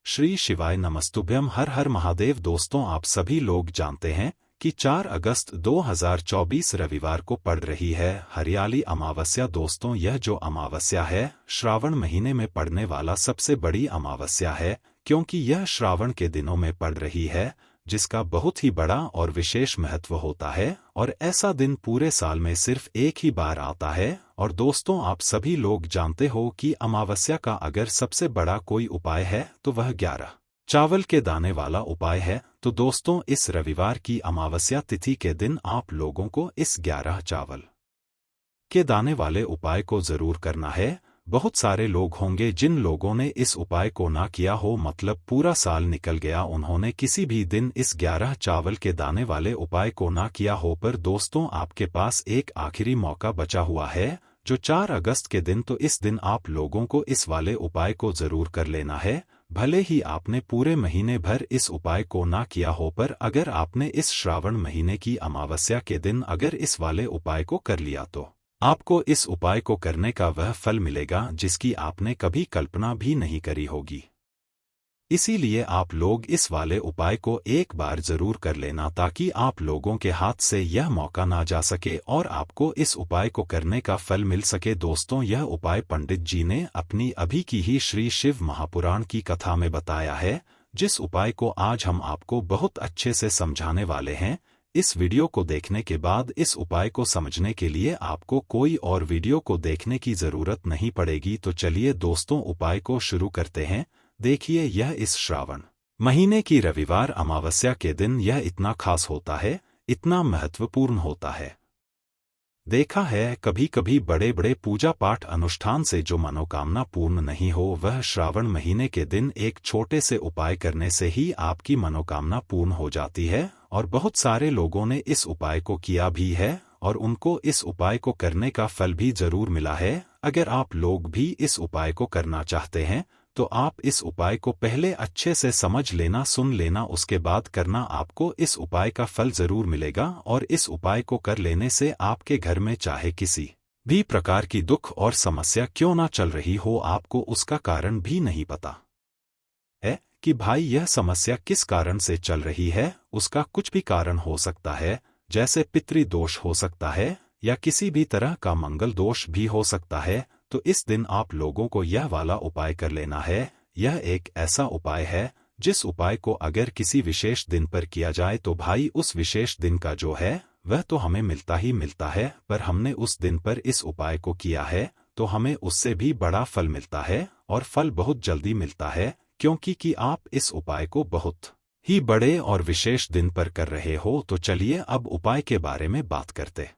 श्री शिवाय नमस्तुभ्यम। हर हर महादेव। दोस्तों, आप सभी लोग जानते हैं कि 4 अगस्त 2024 रविवार को पड़ रही है हरियाली अमावस्या। दोस्तों, यह जो अमावस्या है श्रावण महीने में पड़ने वाला सबसे बड़ी अमावस्या है, क्योंकि यह श्रावण के दिनों में पड़ रही है, जिसका बहुत ही बड़ा और विशेष महत्व होता है। और ऐसा दिन पूरे साल में सिर्फ एक ही बार आता है। और दोस्तों, आप सभी लोग जानते हो कि अमावस्या का अगर सबसे बड़ा कोई उपाय है तो वह 11 चावल के दाने वाला उपाय है। तो दोस्तों, इस रविवार की अमावस्या तिथि के दिन आप लोगों को इस 11 चावल के दाने वाले उपाय को जरूर करना है। बहुत सारे लोग होंगे जिन लोगों ने इस उपाय को ना किया हो, मतलब पूरा साल निकल गया, उन्होंने किसी भी दिन इस 11 चावल के दाने वाले उपाय को ना किया हो। पर दोस्तों, आपके पास एक आखिरी मौका बचा हुआ है, जो 4 अगस्त के दिन। तो इस दिन आप लोगों को इस वाले उपाय को जरूर कर लेना है। भले ही आपने पूरे महीने भर इस उपाय को ना किया हो, पर अगर आपने इस श्रावण महीने की अमावस्या के दिन अगर इस वाले उपाय को कर लिया तो आपको इस उपाय को करने का वह फल मिलेगा जिसकी आपने कभी कल्पना भी नहीं करी होगी। इसीलिए आप लोग इस वाले उपाय को एक बार जरूर कर लेना, ताकि आप लोगों के हाथ से यह मौका ना जा सके और आपको इस उपाय को करने का फल मिल सके। दोस्तों, यह उपाय पंडित जी ने अपनी अभी की ही श्री शिव महापुराण की कथा में बताया है, जिस उपाय को आज हम आपको बहुत अच्छे से समझाने वाले हैं। इस वीडियो को देखने के बाद इस उपाय को समझने के लिए आपको कोई और वीडियो को देखने की जरूरत नहीं पड़ेगी। तो चलिए दोस्तों, उपाय को शुरू करते हैं। देखिए, यह इस श्रावण महीने की रविवार अमावस्या के दिन यह इतना खास होता है, इतना महत्वपूर्ण होता है। देखा है कभी कभी बड़े बड़े पूजा पाठ अनुष्ठान से जो मनोकामना पूर्ण नहीं हो, वह श्रावण महीने के दिन एक छोटे से उपाय करने से ही आपकी मनोकामना पूर्ण हो जाती है। और बहुत सारे लोगों ने इस उपाय को किया भी है और उनको इस उपाय को करने का फल भी जरूर मिला है। अगर आप लोग भी इस उपाय को करना चाहते हैं तो आप इस उपाय को पहले अच्छे से समझ लेना, सुन लेना, उसके बाद करना। आपको इस उपाय का फल जरूर मिलेगा। और इस उपाय को कर लेने से आपके घर में चाहे किसी भी प्रकार की दुख और समस्या क्यों ना चल रही हो, आपको उसका कारण भी नहीं पता है कि भाई यह समस्या किस कारण से चल रही है। उसका कुछ भी कारण हो सकता है, जैसे पितृदोष हो सकता है या किसी भी तरह का मंगल दोष भी हो सकता है। तो इस दिन आप लोगों को यह वाला उपाय कर लेना है। यह एक ऐसा उपाय है जिस उपाय को अगर किसी विशेष दिन पर किया जाए तो भाई उस विशेष दिन का जो है वह तो हमें मिलता ही मिलता है, पर हमने उस दिन पर इस उपाय को किया है तो हमें उससे भी बड़ा फल मिलता है। और फल बहुत जल्दी मिलता है, क्योंकि आप इस उपाय को बहुत ही बड़े और विशेष दिन पर कर रहे हो। तो चलिए अब उपाय के बारे में बात करते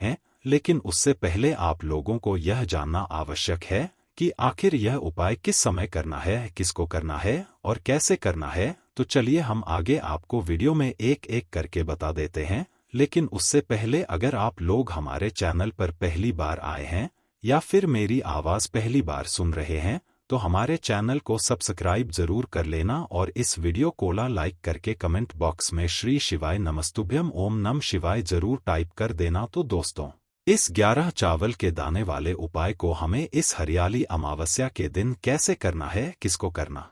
हैं। लेकिन उससे पहले आप लोगों को यह जानना आवश्यक है कि आखिर यह उपाय किस समय करना है, किसको करना है और कैसे करना है। तो चलिए हम आगे आपको वीडियो में एक एक करके बता देते हैं। लेकिन उससे पहले अगर आप लोग हमारे चैनल पर पहली बार आए हैं या फिर मेरी आवाज़ पहली बार सुन रहे हैं, तो हमारे चैनल को सब्सक्राइब जरूर कर लेना और इस वीडियो को लाइक करके कमेंट बॉक्स में श्री शिवाय नमस्तुभ्यम ओम नम शिवाय जरूर टाइप कर देना। तो दोस्तों, इस 11 चावल के दाने वाले उपाय को हमें इस हरियाली अमावस्या के दिन कैसे करना है, किसको करना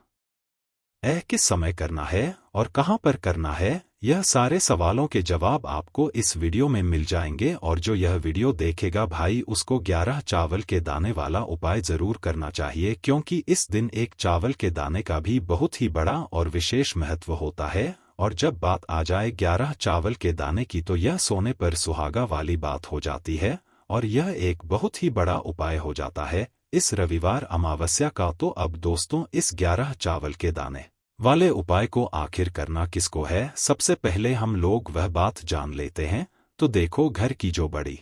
है, किस समय करना है और कहां पर करना है, यह सारे सवालों के जवाब आपको इस वीडियो में मिल जाएंगे। और जो यह वीडियो देखेगा भाई, उसको 11 चावल के दाने वाला उपाय जरूर करना चाहिए, क्योंकि इस दिन एक चावल के दाने का भी बहुत ही बड़ा और विशेष महत्व होता है। और जब बात आ जाए 11 चावल के दाने की, तो यह सोने पर सुहागा वाली बात हो जाती है और यह एक बहुत ही बड़ा उपाय हो जाता है इस रविवार अमावस्या का। तो अब दोस्तों, इस 11 चावल के दाने वाले उपाय को आखिर करना किसको है, सबसे पहले हम लोग वह बात जान लेते हैं। तो देखो, घर की जो बड़ी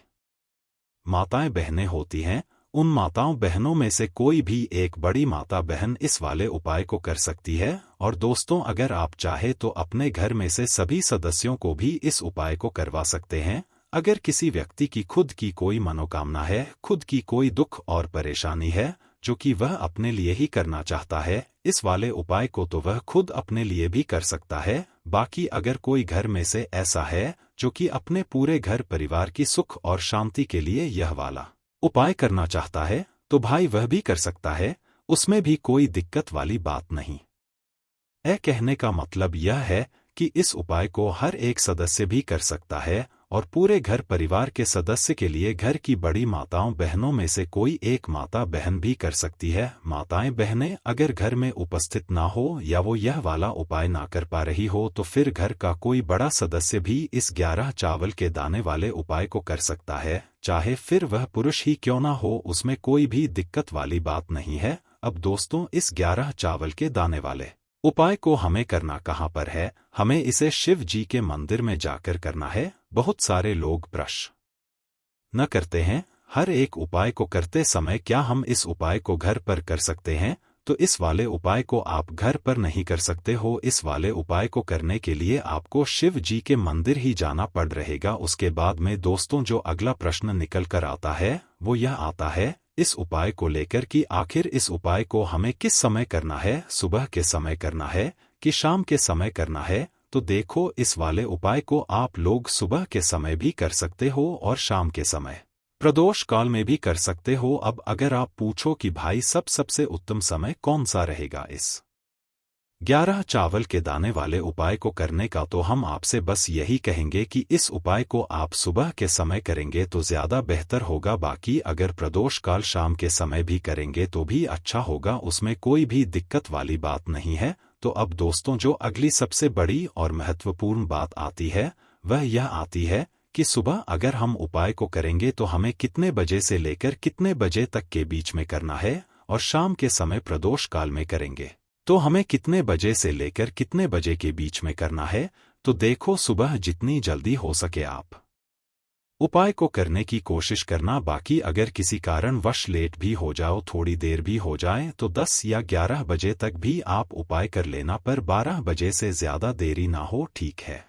माताएं बहनें होती हैं, उन माताओं बहनों में से कोई भी एक बड़ी माता बहन इस वाले उपाय को कर सकती है। और दोस्तों, अगर आप चाहे तो अपने घर में से सभी सदस्यों को भी इस उपाय को करवा सकते हैं। अगर किसी व्यक्ति की खुद की कोई मनोकामना है, खुद की कोई दुख और परेशानी है जो कि वह अपने लिए ही करना चाहता है इस वाले उपाय को, तो वह खुद अपने लिए भी कर सकता है। बाकी अगर कोई घर में से ऐसा है जो कि अपने पूरे घर परिवार की सुख और शांति के लिए यह वाला उपाय करना चाहता है, तो भाई वह भी कर सकता है। उसमें भी कोई दिक्कत वाली बात नहीं। कहने का मतलब यह है कि इस उपाय को हर एक सदस्य भी कर सकता है और पूरे घर परिवार के सदस्य के लिए घर की बड़ी माताओं बहनों में से कोई एक माता बहन भी कर सकती है। माताएं बहनें अगर घर में उपस्थित ना हो या वो यह वाला उपाय ना कर पा रही हो तो फिर घर का कोई बड़ा सदस्य भी इस 11 चावल के दाने वाले उपाय को कर सकता है, चाहे फिर वह पुरुष ही क्यों ना हो, उसमें कोई भी दिक्कत वाली बात नहीं है। अब दोस्तों, इस 11 चावल के दाने वाले उपाय को हमें करना कहाँ पर है? हमें इसे शिव जी के मंदिर में जाकर करना है। बहुत सारे लोग प्रश्न न करते हैं, हर एक उपाय को करते समय क्या हम इस उपाय को घर पर कर सकते हैं? तो इस वाले उपाय को आप घर पर नहीं कर सकते हो। इस वाले उपाय को करने के लिए आपको शिव जी के मंदिर ही जाना पड़ रहेगा। उसके बाद में दोस्तों जो अगला प्रश्न निकल कर आता है वो यह आता है इस उपाय को लेकर कि आखिर इस उपाय को हमें किस समय करना है? सुबह के समय करना है कि शाम के समय करना है? तो देखो, इस वाले उपाय को आप लोग सुबह के समय भी कर सकते हो और शाम के समय प्रदोष काल में भी कर सकते हो। अब अगर आप पूछो कि भाई सबसे उत्तम समय कौन सा रहेगा इस 11 चावल के दाने वाले उपाय को करने का, तो हम आपसे बस यही कहेंगे कि इस उपाय को आप सुबह के समय करेंगे तो ज्यादा बेहतर होगा। बाकी अगर प्रदोष काल शाम के समय भी करेंगे तो भी अच्छा होगा, उसमें कोई भी दिक्कत वाली बात नहीं है। तो अब दोस्तों जो अगली सबसे बड़ी और महत्वपूर्ण बात आती है वह यह आती है कि सुबह अगर हम उपाय को करेंगे तो हमें कितने बजे से लेकर कितने बजे तक के बीच में करना है, और शाम के समय प्रदोष काल में करेंगे तो हमें कितने बजे से लेकर कितने बजे के बीच में करना है। तो देखो, सुबह जितनी जल्दी हो सके आप उपाय को करने की कोशिश करना। बाकी अगर किसी कारणवश लेट भी हो जाओ, थोड़ी देर भी हो जाए, तो 10 या 11 बजे तक भी आप उपाय कर लेना, पर 12 बजे से ज्यादा देरी ना हो, ठीक है?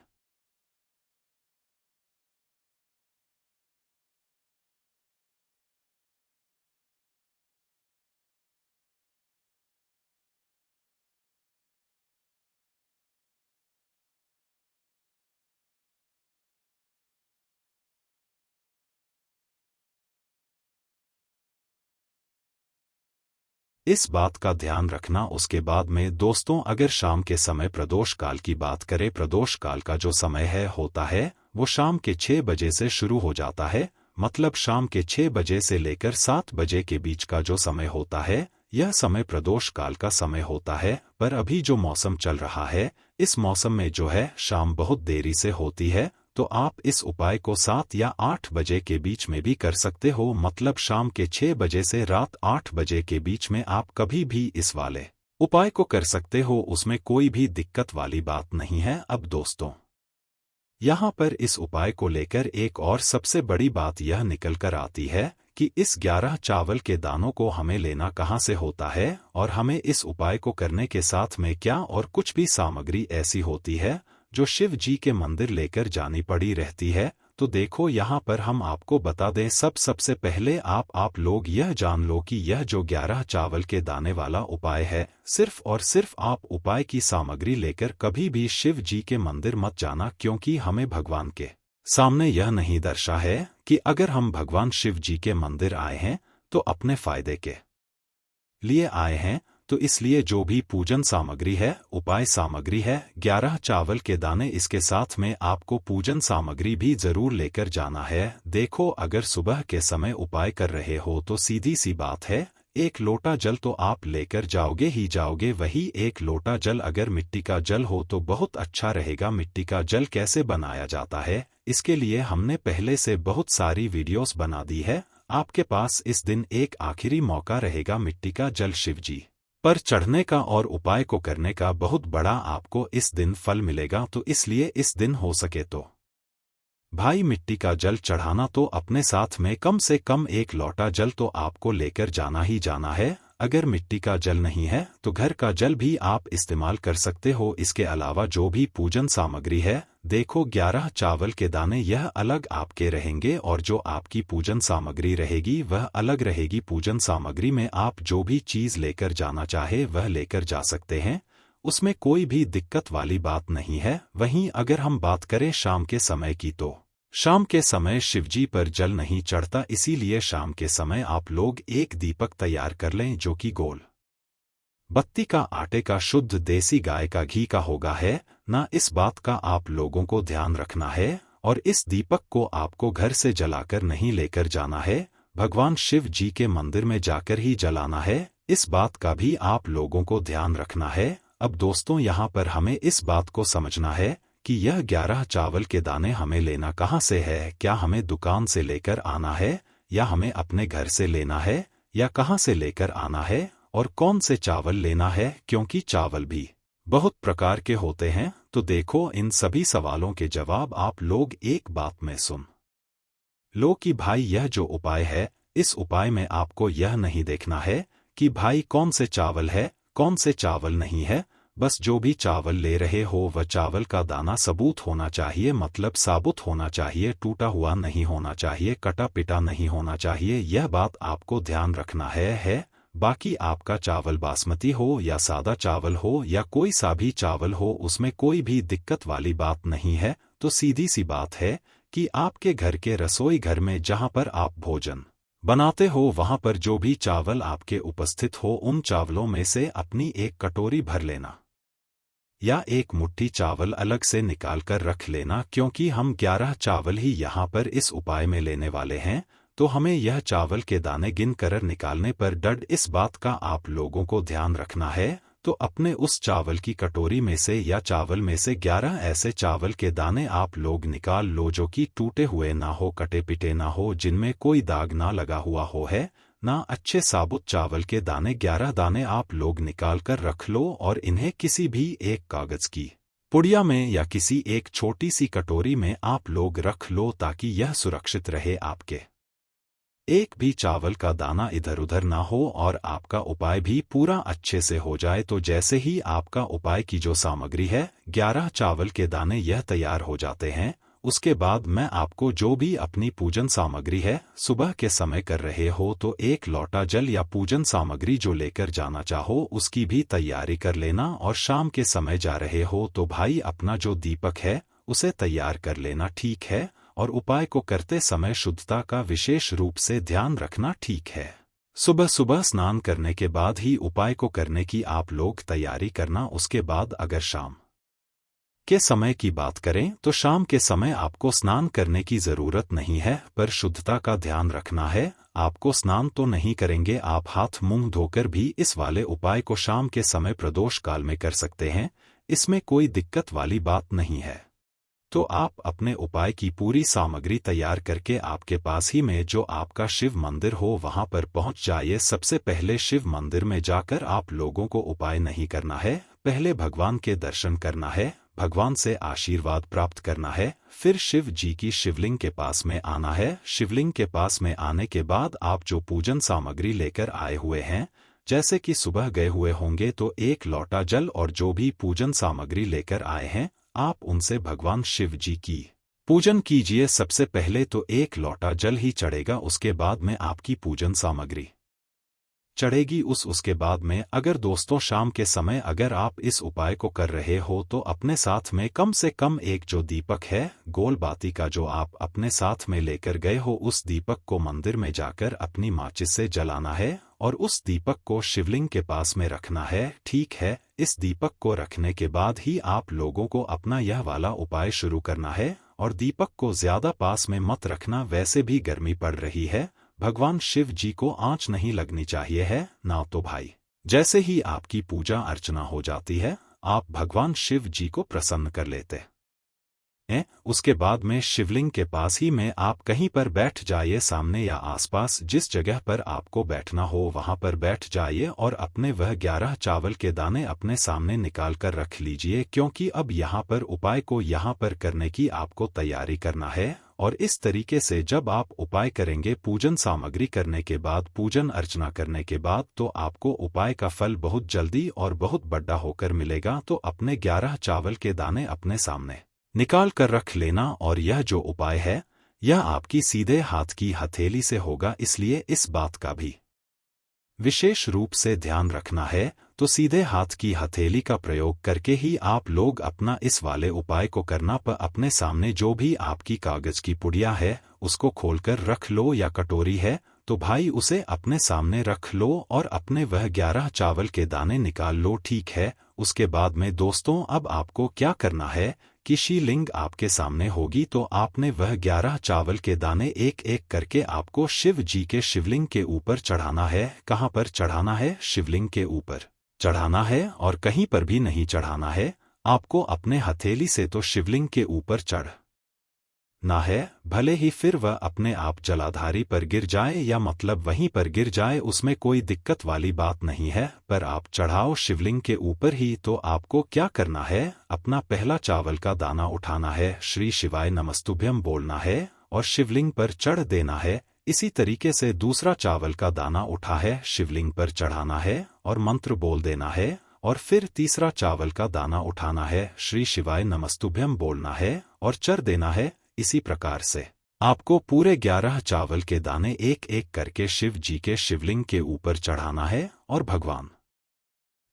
इस बात का ध्यान रखना। उसके बाद में दोस्तों अगर शाम के समय प्रदोष काल की बात करें, प्रदोष काल का जो समय है होता है वो शाम के 6 बजे से शुरू हो जाता है। मतलब शाम के 6 बजे से लेकर 7 बजे के बीच का जो समय होता है यह समय प्रदोष काल का समय होता है। पर अभी जो मौसम चल रहा है इस मौसम में जो है शाम बहुत देरी से होती है, तो आप इस उपाय को 7 या 8 बजे के बीच में भी कर सकते हो। मतलब शाम के 6 बजे से रात 8 बजे के बीच में आप कभी भी इस वाले उपाय को कर सकते हो, उसमें कोई भी दिक्कत वाली बात नहीं है। अब दोस्तों यहाँ पर इस उपाय को लेकर एक और सबसे बड़ी बात यह निकल कर आती है कि इस 11 चावल के दानों को हमें लेना कहाँ से होता है, और हमें इस उपाय को करने के साथ में क्या और कुछ भी सामग्री ऐसी होती है जो शिव जी के मंदिर लेकर जानी पड़ी रहती है। तो देखो, यहाँ पर हम आपको बता दें, सबसे पहले आप लोग यह जान लो कि यह जो 11 चावल के दाने वाला उपाय है, सिर्फ और सिर्फ आप उपाय की सामग्री लेकर कभी भी शिव जी के मंदिर मत जाना, क्योंकि हमें भगवान के सामने यह नहीं दर्शा है कि अगर हम भगवान शिव जी के मंदिर आए हैं तो अपने फायदे के लिए आए हैं। तो इसलिए जो भी पूजन सामग्री है, उपाय सामग्री है, 11 चावल के दाने, इसके साथ में आपको पूजन सामग्री भी जरूर लेकर जाना है। देखो, अगर सुबह के समय उपाय कर रहे हो तो सीधी सी बात है, 1 लोटा जल तो आप लेकर जाओगे ही जाओगे। वही 1 लोटा जल अगर मिट्टी का जल हो तो बहुत अच्छा रहेगा। मिट्टी का जल कैसे बनाया जाता है, इसके लिए हमने पहले से बहुत सारी वीडियोस बना दी है। आपके पास इस दिन एक आखिरी मौका रहेगा मिट्टी का जल शिव जी पर चढ़ने का और उपाय को करने का। बहुत बड़ा आपको इस दिन फल मिलेगा, तो इसलिए इस दिन हो सके तो भाई मिट्टी का जल चढ़ाना तो अपने साथ में कम से कम 1 लोटा जल तो आपको लेकर जाना ही जाना है। अगर मिट्टी का जल नहीं है तो घर का जल भी आप इस्तेमाल कर सकते हो। इसके अलावा जो भी पूजन सामग्री है, देखो 11 चावल के दाने यह अलग आपके रहेंगे और जो आपकी पूजन सामग्री रहेगी वह अलग रहेगी। पूजन सामग्री में आप जो भी चीज़ लेकर जाना चाहे वह लेकर जा सकते हैं, उसमें कोई भी दिक्कत वाली बात नहीं है। वहीं अगर हम बात करें शाम के समय की, तो शाम के समय शिवजी पर जल नहीं चढ़ता, इसीलिए शाम के समय आप लोग एक दीपक तैयार कर लें जो कि गोल बत्ती का आटे का शुद्ध देसी गाय का घी का होगा है ना, इस बात का आप लोगों को ध्यान रखना है। और इस दीपक को आपको घर से जलाकर नहीं लेकर जाना है, भगवान शिव जी के मंदिर में जाकर ही जलाना है, इस बात का भी आप लोगों को ध्यान रखना है। अब दोस्तों यहाँ पर हमें इस बात को समझना है कि यह 11 चावल के दाने हमें लेना कहाँ से है, क्या हमें दुकान से लेकर आना है या हमें अपने घर से लेना है या कहाँ से लेकर आना है और कौन से चावल लेना है, क्योंकि चावल भी बहुत प्रकार के होते हैं। तो देखो इन सभी सवालों के जवाब आप लोग एक बात में सुन लो कि भाई यह जो उपाय है, इस उपाय में आपको यह नहीं देखना है कि भाई कौन से चावल है कौन से चावल नहीं है, बस जो भी चावल ले रहे हो वह चावल का दाना सबूत होना चाहिए, मतलब साबुत होना चाहिए, टूटा हुआ नहीं होना चाहिए, कटा पिटा नहीं होना चाहिए, यह बात आपको ध्यान रखना है। बाकी आपका चावल बासमती हो या सादा चावल हो या कोई सा भी चावल हो, उसमें कोई भी दिक्कत वाली बात नहीं है। तो सीधी सी बात है कि आपके घर के रसोई घर में जहां पर आप भोजन बनाते हो वहां पर जो भी चावल आपके उपस्थित हो, उन चावलों में से अपनी एक कटोरी भर लेना या एक मुट्ठी चावल अलग से निकाल कर रख लेना, क्योंकि हम 11 चावल ही यहाँ पर इस उपाय में लेने वाले हैं। तो हमें यह चावल के दाने गिन कर निकालने पर डड इस बात का आप लोगों को ध्यान रखना है। तो अपने उस चावल की कटोरी में से या चावल में से 11 ऐसे चावल के दाने आप लोग निकाल लो जो कि टूटे हुए ना हो, कटे पिटे ना हो, जिनमें कोई दाग ना लगा हुआ हो है ना, अच्छे साबुत चावल के दाने 11 दाने आप लोग निकाल कर रख लो और इन्हें किसी भी एक कागज की पुड़िया में या किसी एक छोटी सी कटोरी में आप लोग रख लो ताकि यह सुरक्षित रहे, आपके एक भी चावल का दाना इधर उधर ना हो और आपका उपाय भी पूरा अच्छे से हो जाए। तो जैसे ही आपका उपाय की जो सामग्री है 11 चावल के दाने यह तैयार हो जाते हैं, उसके बाद मैं आपको जो भी अपनी पूजन सामग्री है सुबह के समय कर रहे हो तो एक लोटा जल या पूजन सामग्री जो लेकर जाना चाहो उसकी भी तैयारी कर लेना, और शाम के समय जा रहे हो तो भाई अपना जो दीपक है उसे तैयार कर लेना, ठीक है। और उपाय को करते समय शुद्धता का विशेष रूप से ध्यान रखना, ठीक है। सुबह सुबह स्नान करने के बाद ही उपाय को करने की आप लोग तैयारी करना। उसके बाद अगर शाम के समय की बात करें तो शाम के समय आपको स्नान करने की जरूरत नहीं है, पर शुद्धता का ध्यान रखना है। आपको स्नान तो नहीं करेंगे, आप हाथ मुंह धोकर भी इस वाले उपाय को शाम के समय प्रदोष काल में कर सकते हैं, इसमें कोई दिक्कत वाली बात नहीं है। तो आप अपने उपाय की पूरी सामग्री तैयार करके आपके पास ही में जो आपका शिव मंदिर हो वहां पर पहुंच जाइए। सबसे पहले शिव मंदिर में जाकर आप लोगों को उपाय नहीं करना है, पहले भगवान के दर्शन करना है, भगवान से आशीर्वाद प्राप्त करना है, फिर शिव जी की शिवलिंग के पास में आना है। शिवलिंग के पास में आने के बाद आप जो पूजन सामग्री लेकर आए हुए हैं, जैसे कि सुबह गए हुए होंगे तो एक लोटा जल और जो भी पूजन सामग्री लेकर आए हैं आप उनसे भगवान शिव जी की पूजन कीजिए। सबसे पहले तो एक लोटा जल ही चढ़ेगा, उसके बाद में आपकी पूजन सामग्री चढ़ेगी। उसके बाद में अगर दोस्तों शाम के समय अगर आप इस उपाय को कर रहे हो तो अपने साथ में कम से कम एक जो दीपक है गोल बाती का जो आप अपने साथ में लेकर गए हो, उस दीपक को मंदिर में जाकर अपनी माचिस से जलाना है और उस दीपक को शिवलिंग के पास में रखना है, ठीक है। इस दीपक को रखने के बाद ही आप लोगों को अपना यह वाला उपाय शुरू करना है और दीपक को ज्यादा पास में मत रखना, वैसे भी गर्मी पड़ रही है, भगवान शिव जी को आंच नहीं लगनी चाहिए है ना। तो भाई जैसे ही आपकी पूजा अर्चना हो जाती है आप भगवान शिव जी को प्रसन्न कर लेते हैं। उसके बाद में शिवलिंग के पास ही में आप कहीं पर बैठ जाइए, सामने या आसपास जिस जगह पर आपको बैठना हो वहां पर बैठ जाइए और अपने वह 11 चावल के दाने अपने सामने निकाल कर रख लीजिए, क्योंकि अब यहाँ पर उपाय को यहाँ पर करने की आपको तैयारी करना है। और इस तरीके से जब आप उपाय करेंगे पूजन सामग्री करने के बाद, पूजन अर्चना करने के बाद, तो आपको उपाय का फल बहुत जल्दी और बहुत बड़ा होकर मिलेगा। तो अपने 11 चावल के दाने अपने सामने निकाल कर रख लेना और यह जो उपाय है यह आपकी सीधे हाथ की हथेली से होगा, इसलिए इस बात का भी विशेष रूप से ध्यान रखना है। तो सीधे हाथ की हथेली का प्रयोग करके ही आप लोग अपना इस वाले उपाय को करना। पर अपने सामने जो भी आपकी कागज की पुड़िया है उसको खोलकर रख लो या कटोरी है तो भाई उसे अपने सामने रख लो और अपने वह 11 चावल के दाने निकाल लो, ठीक है। उसके बाद में दोस्तों अब आपको क्या करना है कि शिवलिंग आपके सामने होगी तो आपने वह 11 चावल के दाने एक एक करके आपको शिव जी के शिवलिंग के ऊपर चढ़ाना है। कहाँ पर चढ़ाना है? शिवलिंग के ऊपर चढ़ाना है और कहीं पर भी नहीं चढ़ाना है। आपको अपने हथेली से तो शिवलिंग के ऊपर चढ़ना है, भले ही फिर वह अपने आप जलाधारी पर गिर जाए या मतलब वहीं पर गिर जाए, उसमें कोई दिक्कत वाली बात नहीं है, पर आप चढ़ाओ शिवलिंग के ऊपर ही। तो आपको क्या करना है? अपना पहला चावल का दाना उठाना है, श्री शिवाय नमस्तुभ्यम बोलना है और शिवलिंग पर चढ़ देना है। इसी तरीके से दूसरा चावल का दाना उठा है, शिवलिंग पर चढ़ाना है और मंत्र बोल देना है। और फिर तीसरा चावल का दाना उठाना है, श्री शिवाय नमस्तुभ्यम बोलना है और चढ़ देना है। इसी प्रकार से आपको पूरे 11 चावल के दाने एक एक करके शिव जी के शिवलिंग के ऊपर चढ़ाना है और भगवान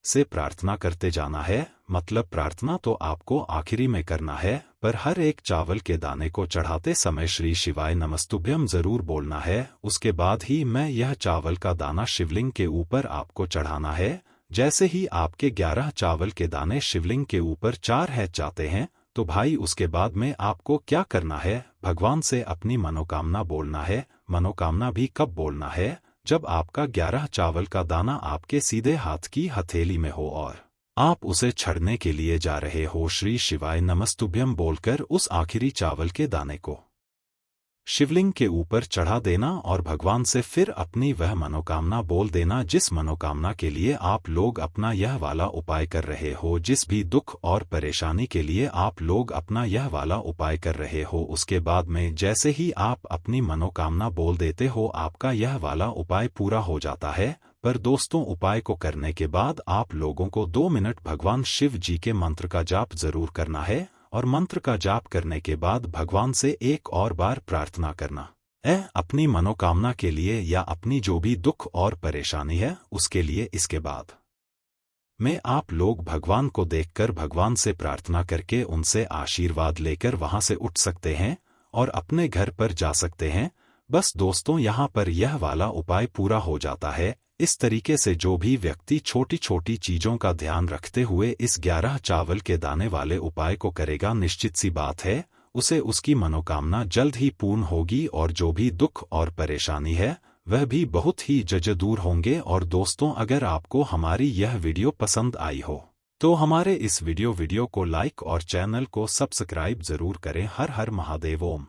से प्रार्थना करते जाना है। मतलब प्रार्थना तो आपको आखिरी में करना है, पर हर एक चावल के दाने को चढ़ाते समय श्री शिवाय नमस्तुभ्यम जरूर बोलना है। उसके बाद ही मैं यह चावल का दाना शिवलिंग के ऊपर आपको चढ़ाना है। जैसे ही आपके 11 चावल के दाने शिवलिंग के ऊपर चढ़ जाते हैं तो भाई उसके बाद में आपको क्या करना है? भगवान से अपनी मनोकामना बोलना है। मनोकामना भी कब बोलना है? जब आपका 11 चावल का दाना आपके सीधे हाथ की हथेली में हो और आप उसे छड़ने के लिए जा रहे हो। श्री शिवाय नमस्तुभ्यम बोलकर उस आखिरी चावल के दाने को शिवलिंग के ऊपर चढ़ा देना और भगवान से फिर अपनी वह मनोकामना बोल देना जिस मनोकामना के लिए आप लोग अपना यह वाला उपाय कर रहे हो। जिस भी दुख और परेशानी के लिए आप लोग अपना यह वाला उपाय कर रहे हो, उसके बाद में जैसे ही आप अपनी मनोकामना बोल देते हो आपका यह वाला उपाय पूरा हो जाता है। पर दोस्तों उपाय को करने के बाद आप लोगों को 2 मिनट भगवान शिव जी के मंत्र का जाप जरूर करना है और मंत्र का जाप करने के बाद भगवान से एक और बार प्रार्थना करना है अपनी मनोकामना के लिए या अपनी जो भी दुख और परेशानी है उसके लिए। इसके बाद में आप लोग भगवान को देखकर भगवान से प्रार्थना करके उनसे आशीर्वाद लेकर वहां से उठ सकते हैं और अपने घर पर जा सकते हैं। बस दोस्तों यहाँ पर यह वाला उपाय पूरा हो जाता है। इस तरीके से जो भी व्यक्ति छोटी छोटी चीजों का ध्यान रखते हुए इस 11 चावल के दाने वाले उपाय को करेगा, निश्चित सी बात है उसे उसकी मनोकामना जल्द ही पूर्ण होगी और जो भी दुख और परेशानी है वह भी बहुत ही जल्द दूर होंगे। और दोस्तों अगर आपको हमारी यह वीडियो पसंद आई हो तो हमारे इस वीडियो को लाइक और चैनल को सब्सक्राइब जरूर करें। हर हर महादेव, ओम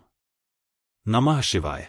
नमः शिवाय।